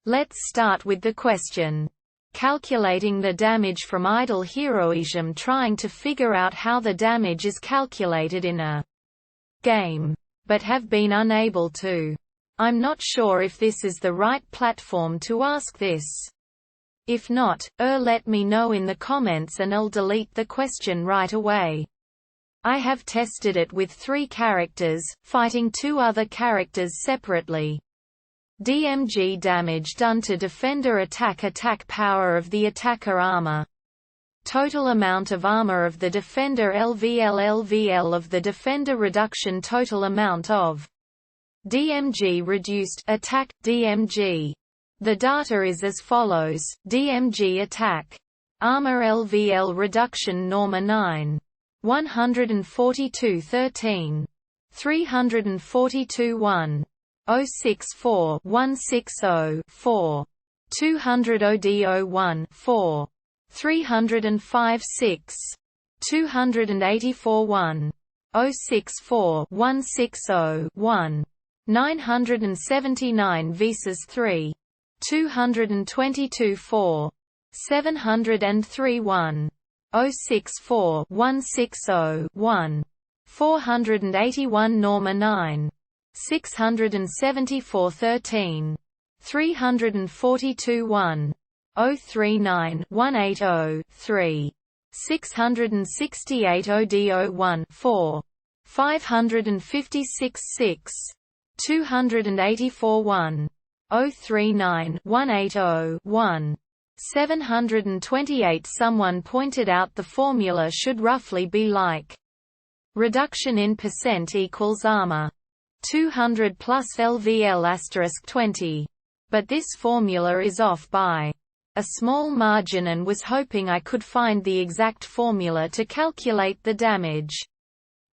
Let's start with the question. Calculating the damage from idle heroism, trying to figure out how the damage is calculated in a game, but have been unable to. I'm not sure if this is the right platform to ask this. If not, let me know in the comments and I'll delete the question right away. I have tested it with 3 characters, fighting 2 other characters separately. DMG damage done to defender attack power of the attacker armor. Total amount of armor of the defender LVL of the defender reduction total amount of DMG reduced attack DMG. The data is as follows: DMG attack armor LVL reduction norma 9 142 13 342 1 064 160 4 200 ODO 1 4 305 6 284 1 064 160 1 979 Visas 3 222 4 703 1 064 160 1 481 Norma 9 674 13 342 1 039 180 3 668 ODO 1 4 556 6 284 1 039 180 1 728. Someone pointed out the formula should roughly be like reduction in percent equals armor 200 plus LVL asterisk 20. But this formula is off by a small margin and was hoping I could find the exact formula to calculate the damage.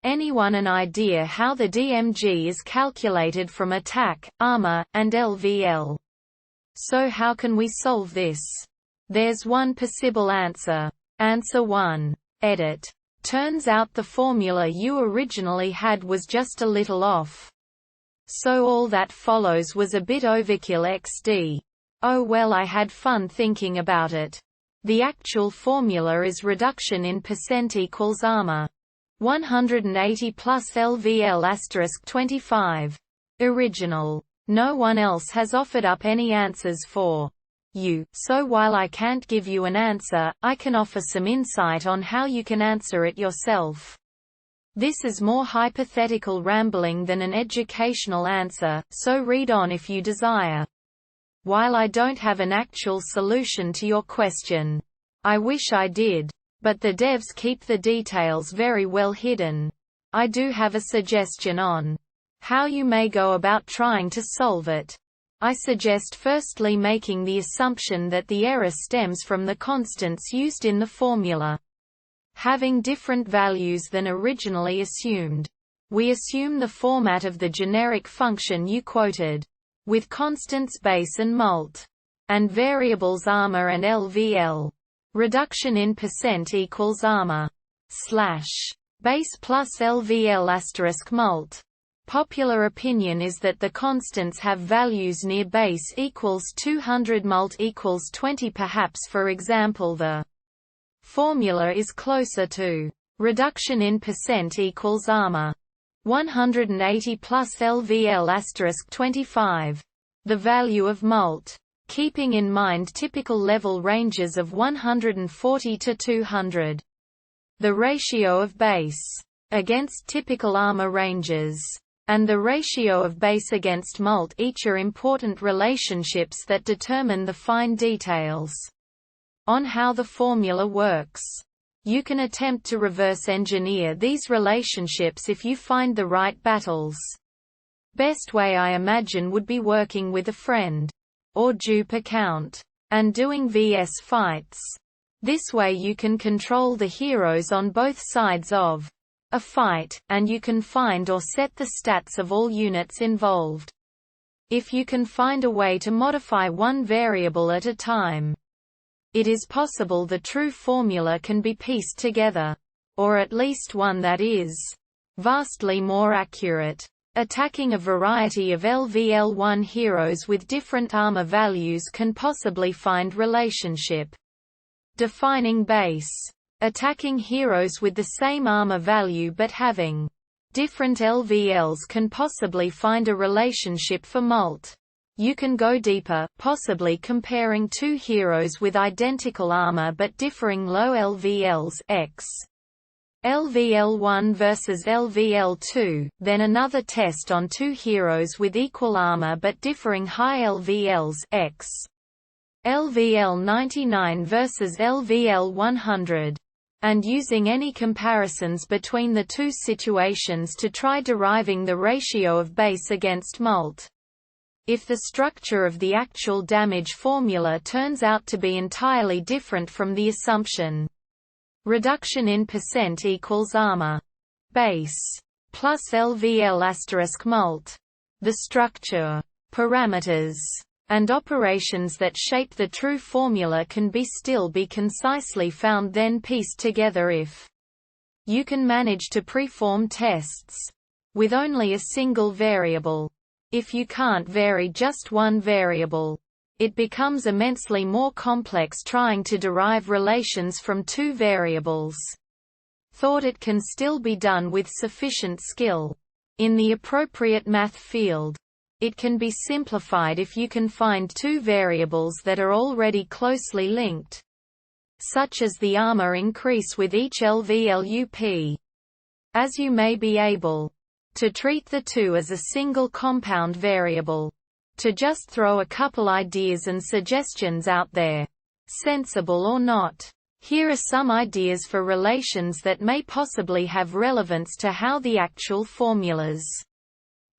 Anyone an idea how the DMG is calculated from attack, armor, and LVL? So how can we solve this? There's one possible answer. Answer 1. Edit. Turns out the formula you originally had was just a little off. So all that follows was a bit overkill XD. Oh well, I had fun thinking about it. The actual formula is reduction in percent equals armor 180 plus LVL asterisk 25. Original. No one else has offered up any answers for you, so while I can't give you an answer, I can offer some insight on how you can answer it yourself. This is more hypothetical rambling than an educational answer, so read on if you desire. While I don't have an actual solution to your question, I wish I did. But the devs keep the details very well hidden. I do have a suggestion on how you may go about trying to solve it. I suggest firstly making the assumption that the error stems from the constants used in the formula having different values than originally assumed. We assume the format of the generic function you quoted, with constants base and mult, and variables armor and LVL. Reduction in percent equals armor slash base plus LVL asterisk mult. Popular opinion is that the constants have values near base equals 200 mult equals 20. Perhaps for example the formula is closer to reduction in percent equals armor 180 plus LVL asterisk 25. The value of mult, keeping in mind typical level ranges of 140 to 200. The ratio of base against typical armor ranges, and the ratio of base against mult each are important relationships that determine the fine details on how the formula works. You can attempt to reverse engineer these relationships if you find the right battles. Best way I imagine would be working with a friend or dupe account and doing VS fights. This way you can control the heroes on both sides of a fight, and you can find or set the stats of all units involved. If you can find a way to modify one variable at a time, it is possible the true formula can be pieced together, or at least one that is vastly more accurate. Attacking a variety of LVL1 heroes with different armor values can possibly find relationship. Defining base. Attacking heroes with the same armor value but having different LVLs can possibly find a relationship for Mult. You can go deeper, possibly comparing two heroes with identical armor but differing low LVLs x. LVL1 versus LVL2, then another test on two heroes with equal armor but differing high LVLs x. LVL99 versus LVL100. And using any comparisons between the two situations to try deriving the ratio of base against Mult. If the structure of the actual damage formula turns out to be entirely different from the assumption, reduction in percent equals armor base plus LVL asterisk Mult. The structure, parameters, and operations that shape the true formula can still be concisely found then pieced together if you can manage to preform tests with only a single variable. If you can't vary just one variable, it becomes immensely more complex trying to derive relations from two variables. Thought it can still be done with sufficient skill in the appropriate math field. It can be simplified if you can find two variables that are already closely linked, such as the armor increase with each LVLUP. As you may be able to treat the two as a single compound variable. To just throw a couple ideas and suggestions out there, sensible or not. Here are some ideas for relations that may possibly have relevance to how the actual formulas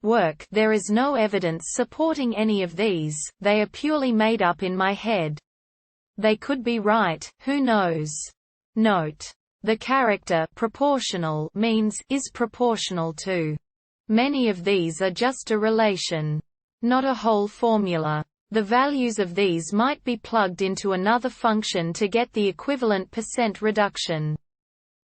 work. There is no evidence supporting any of these, they are purely made up in my head. They could be right, who knows? Note: the character proportional means is proportional to. Many of these are just a relation, not a whole formula. The values of these might be plugged into another function to get the equivalent percent reduction.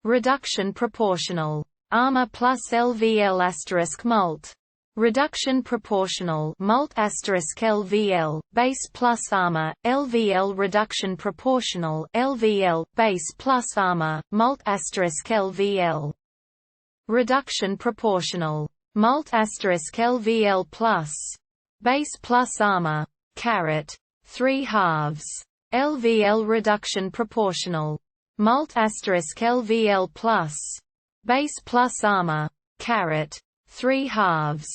Reduction proportional. Armor plus LVL asterisk Mult. Reduction proportional Mult asterisk LVL, base plus armor, LVL reduction proportional LVL, base plus armor, Mult asterisk LVL. Reduction proportional Mult asterisk LVL plus base plus armor, caret 3/2. LVL reduction proportional Mult asterisk LVL plus base plus armor, caret 3/2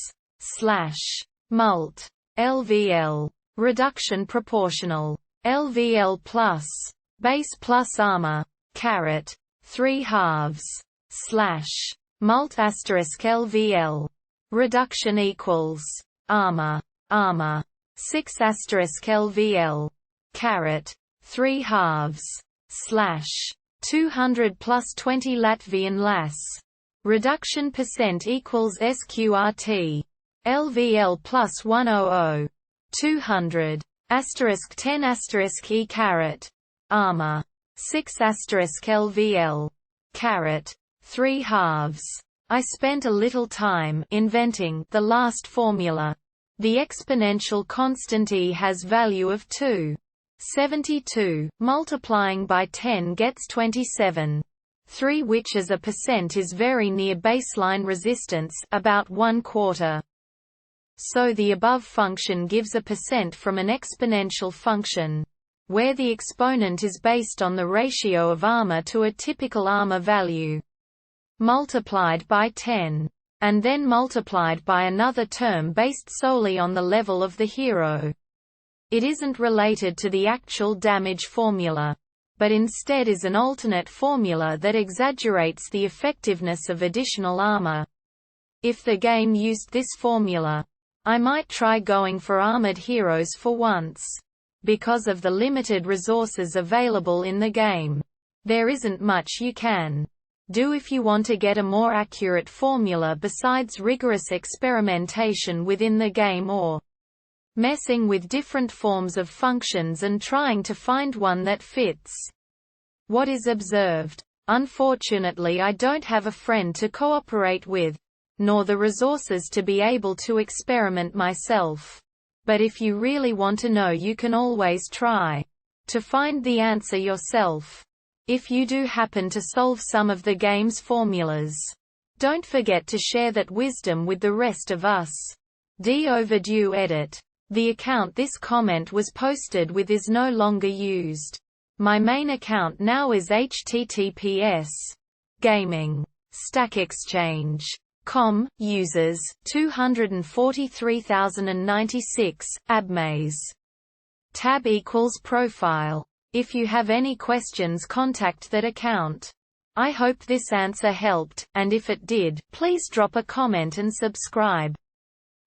/ Mult LVL reduction proportional LVL plus base plus armor, caret 3/2 / Mult asterisk LVL reduction equals armor 6 asterisk LVL caret 3/2 / 200 plus 20 Latvian las. Reduction percent equals SQRT. LVL plus 100. 200. Asterisk 10 asterisk E caret. Armor. 6 asterisk LVL. Caret. 3/2. I spent a little time inventing the last formula. The exponential constant E has value of 2.72. Multiplying by 10 gets 27. 3, which as a percent is very near baseline resistance, about 1/4. So the above function gives a percent from an exponential function, where the exponent is based on the ratio of armor to a typical armor value, multiplied by 10, and then multiplied by another term based solely on the level of the hero. It isn't related to the actual damage formula, but instead is an alternate formula that exaggerates the effectiveness of additional armor. If the game used this formula, I might try going for armored heroes for once. Because of the limited resources available in the game, there isn't much you can do if you want to get a more accurate formula besides rigorous experimentation within the game or messing with different forms of functions and trying to find one that fits what is observed. Unfortunately, I don't have a friend to cooperate with. nor the resources to be able to experiment myself. But if you really want to know, you can always try to find the answer yourself. If you do happen to solve some of the game's formulas, don't forget to share that wisdom with the rest of us. Overdue edit. The account this comment was posted with is no longer used. My main account now is https gaming.stackexchange.com, users, 243,096, abmaze. Tab equals profile. If you have any questions, contact that account. I hope this answer helped, and if it did, please drop a comment and subscribe.